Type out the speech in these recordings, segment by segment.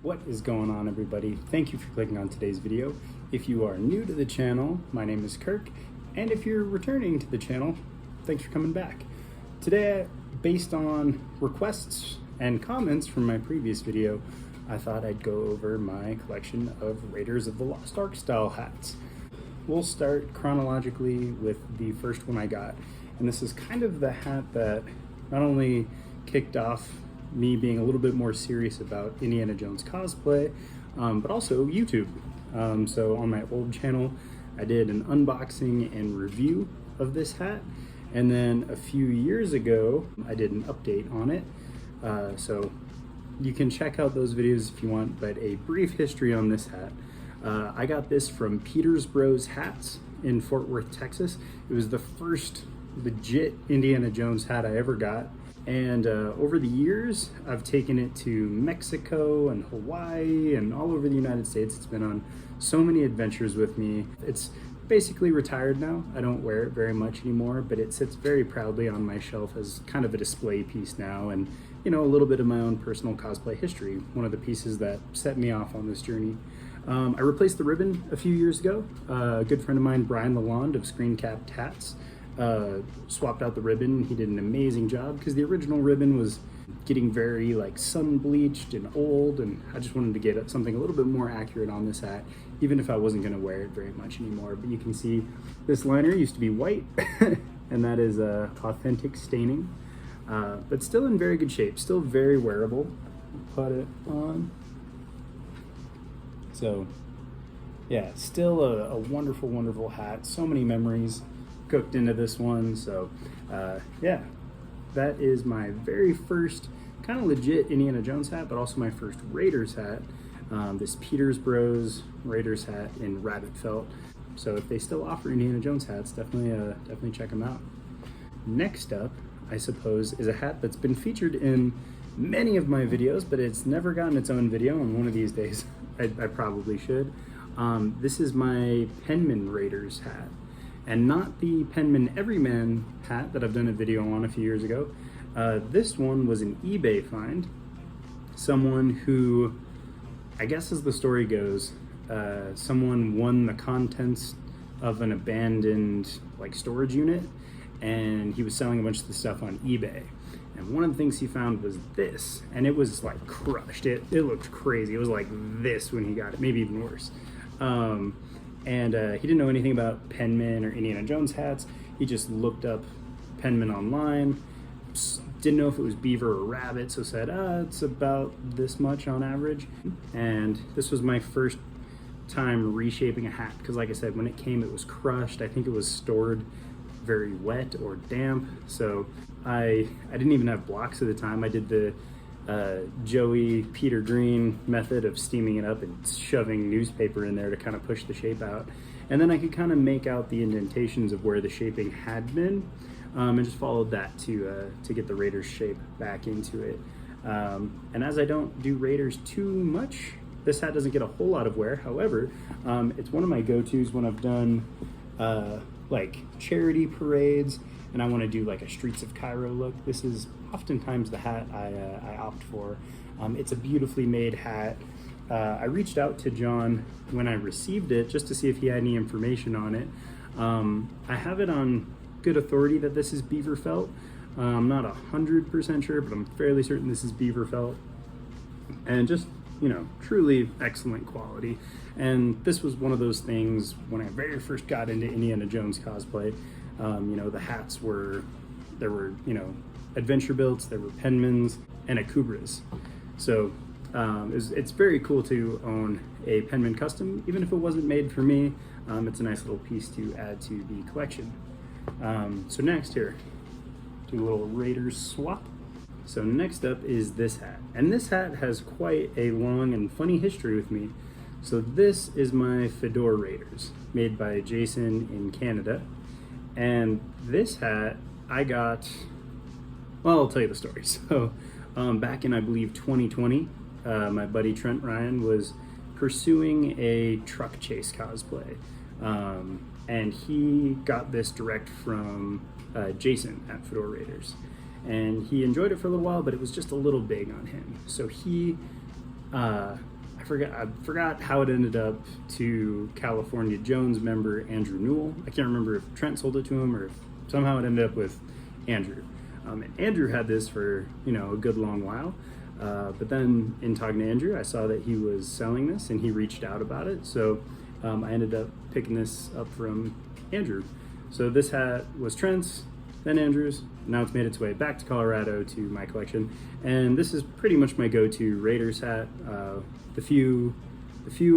What is going on, everybody? Thank you for clicking on today's video. If you are new to the channel, my name is Kirk, and if you're returning to the channel, thanks for coming back. Today, based on requests and comments from my previous video, I thought I'd go over my collection of Raiders of the Lost Ark style hats. We'll start chronologically with the first one I got, and this is kind of the hat that not only kicked off me being a little bit more serious about Indiana Jones cosplay, but also YouTube. So on my old channel, I did an unboxing and review of this hat, and then a few years ago, I did an update on it. So you can check out those videos if you want, but a brief history on this hat. I got this from Peter's Bros Hats in Fort Worth, Texas. It was the first legit Indiana Jones hat I ever got. And over the years, I've taken it to Mexico and Hawaii and all over the United States. It's been on so many adventures with me. It's basically retired now. I don't wear it very much anymore, but it sits very proudly on my shelf as kind of a display piece now, and you know, a little bit of my own personal cosplay history. One of the pieces that set me off on this journey. I replaced the ribbon a few years ago. A good friend of mine, Brian Lalonde of Screen Capped Hats, swapped out the ribbon. He did an amazing job because the original ribbon was getting very like sun bleached and old, and I just wanted to get something a little bit more accurate on this hat, even if I wasn't going to wear it very much anymore. But you can see this liner used to be white and that is authentic staining, but still in very good shape, still very wearable. Put it on. So yeah, still a wonderful, wonderful hat. So many memories cooked into this one. So yeah, that is my very first kind of legit Indiana Jones hat, but also my first Raiders hat. This Peter's Bros Raiders hat in rabbit felt. So if they still offer Indiana Jones hats, definitely check them out. Next up, I suppose, is a hat that's been featured in many of my videos, but it's never gotten its own video, and one of these days I probably should. This is my Penman Raiders hat. And not the Penman Everyman hat that I've done a video on a few years ago. This one was an eBay find. Someone who, I guess as the story goes, someone won the contents of an abandoned like storage unit, and he was selling a bunch of the stuff on eBay. And one of the things he found was this, and it was like crushed. It looked crazy. It was like this when he got it, maybe even worse. And he didn't know anything about Penman or Indiana Jones hats. He just looked up Penman online, didn't know if it was beaver or rabbit, so said, it's about this much on average. And this was my first time reshaping a hat, because like I said, when it came, it was crushed. I think it was stored very wet or damp, so I didn't even have blocks at the time. I did the Joey Peter Green method of steaming it up and shoving newspaper in there to kind of push the shape out, and then I could kind of make out the indentations of where the shaping had been, and just followed that to get the Raiders shape back into it. And as I don't do Raiders too much, this hat doesn't get a whole lot of wear. However, it's one of my go-tos when I've done like charity parades and I want to do like a Streets of Cairo look. This is oftentimes the hat I opt for. It's a beautifully made hat. I reached out to John when I received it just to see if he had any information on it. I have it on good authority that this is beaver felt. I'm not 100% sure, but I'm fairly certain this is beaver felt. And just, you know, truly excellent quality. And this was one of those things when I very first got into Indiana Jones cosplay. You know, the hats there were, you know, adventure builds, there were Penmans, and a Kubra's. So it's very cool to own a Penman custom, even if it wasn't made for me. It's a nice little piece to add to the collection. So next here, do a little Raiders swap. So next up is this hat, and this hat has quite a long and funny history with me. So this is my Fedoraiders, made by Jason in Canada. And this hat I got, well, I'll tell you the story. So back in, I believe, 2020, my buddy Trent Ryan was pursuing a truck chase cosplay. And he got this direct from Jason at Fedoraiders. And he enjoyed it for a little while, but it was just a little big on him. So he I forgot how it ended up to California Jones member Andrew Newell. I can't remember if Trent sold it to him or if somehow it ended up with Andrew. And Andrew had this for, you know, a good long while. But then in talking to Andrew, I saw that he was selling this and he reached out about it. So I ended up picking this up from Andrew. So this hat was Trent's, then Andrew's. Now it's made its way back to Colorado to my collection. And this is pretty much my go-to Raiders hat. The few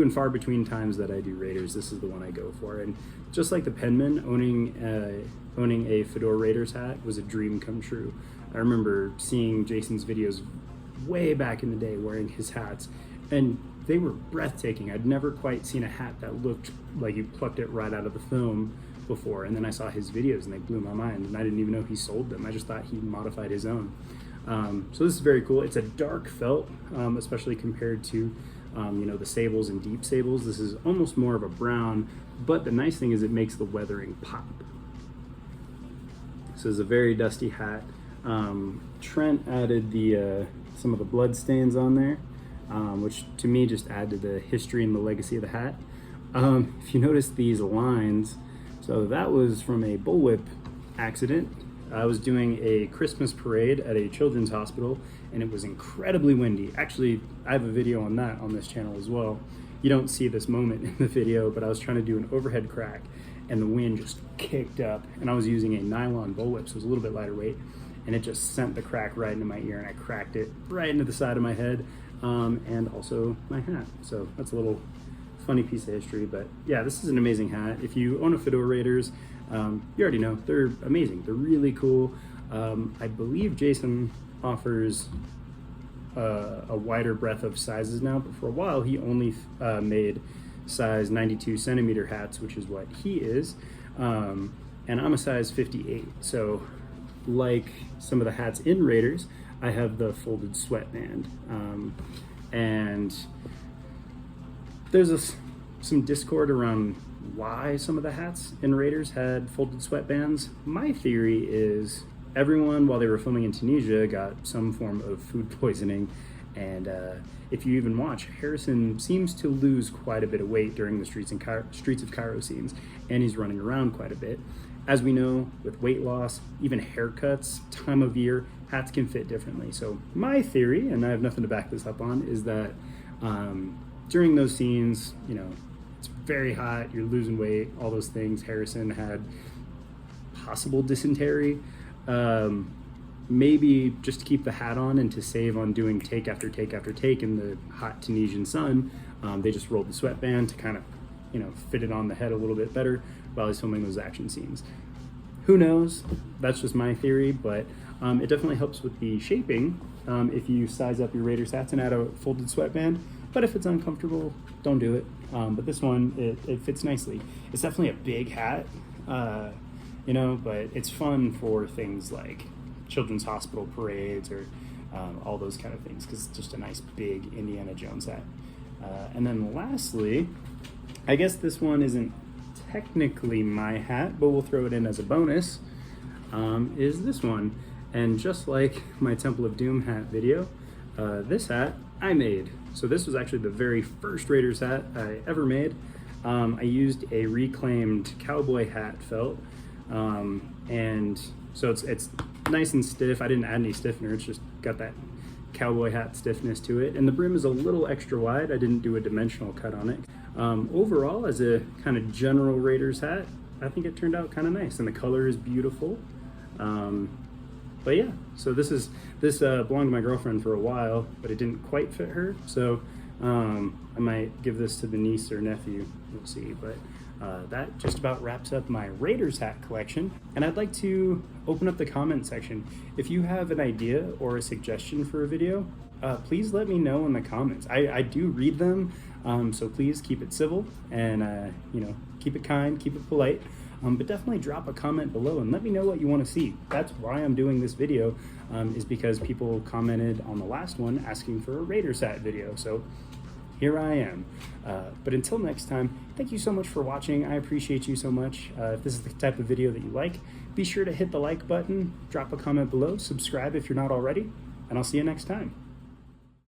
and far between times that I do Raiders, this is the one I go for. And just like the Penman, owning a Fedoraiders hat was a dream come true. I remember seeing Jason's videos way back in the day wearing his hats, and they were breathtaking. I'd never quite seen a hat that looked like you plucked it right out of the film before, and then I saw his videos and they blew my mind, and I didn't even know he sold them. I just thought he modified his own. So this is very cool. It's a dark felt, especially compared to you know, the sables and deep sables. This is almost more of a brown, but the nice thing is it makes the weathering pop. This is a very dusty hat. Trent added the some of the blood stains on there, which to me just add to the history and the legacy of the hat. If you notice these lines, so that was from a bullwhip accident. I was doing a Christmas parade at a children's hospital, and it was incredibly windy. Actually, I have a video on that on this channel as well. You don't see this moment in the video, but I was trying to do an overhead crack, and the wind just kicked up, and I was using a nylon bullwhip, so it was a little bit lighter weight, and it just sent the crack right into my ear, and I cracked it right into the side of my head, and also my hat. So that's a little funny piece of history. But yeah, this is an amazing hat. If you own a Fedoraiders, you already know they're amazing. They're really cool. I believe Jason offers a wider breadth of sizes now, but for a while he only made size 92 centimeter hats, which is what he is, and I'm a size 58. So like some of the hats in Raiders, I have the folded sweatband, and there's some discord around why some of the hats in Raiders had folded sweatbands. My theory is everyone, while they were filming in Tunisia, got some form of food poisoning, and if you even watch, Harrison seems to lose quite a bit of weight during the streets of Cairo scenes, and he's running around quite a bit. As we know, with weight loss, even haircuts, time of year, hats can fit differently. So my theory, and I have nothing to back this up on, is that during those scenes, you know, it's very hot, you're losing weight, all those things. Harrison had possible dysentery. Maybe just to keep the hat on and to save on doing take after take after take in the hot Tunisian sun, they just rolled the sweatband to kind of, you know, fit it on the head a little bit better while he's filming those action scenes. Who knows? That's just my theory, but it definitely helps with the shaping if you size up your Raiders hats and add a folded sweatband. But if it's uncomfortable, don't do it. But this one, it fits nicely. It's definitely a big hat, you know, but it's fun for things like children's hospital parades or all those kind of things, because it's just a nice big Indiana Jones hat. And then lastly, I guess this one isn't technically my hat, but we'll throw it in as a bonus, is this one. And just like my Temple of Doom hat video, this hat I made. So this was actually the very first Raiders hat I ever made. I used a reclaimed cowboy hat felt, and so it's nice and stiff. I didn't add any stiffener, it's just got that cowboy hat stiffness to it, and the brim is a little extra wide. I didn't do a dimensional cut on it. Overall, as a kind of general Raiders hat, I think it turned out kind of nice, and the color is beautiful. But yeah, so this belonged to my girlfriend for a while, but it didn't quite fit her, so I might give this to the niece or nephew, we'll see. But that just about wraps up my Raiders hat collection, and I'd like to open up the comment section. If you have an idea or a suggestion for a video, please let me know in the comments. I do read them, so please keep it civil and you know, keep it kind, keep it polite. But definitely drop a comment below and let me know what you want to see. That's why I'm doing this video, is because people commented on the last one asking for a Raiders hat video. So here I am. But until next time, thank you so much for watching. I appreciate you so much. If this is the type of video that you like, be sure to hit the like button, drop a comment below, subscribe if you're not already, and I'll see you next time.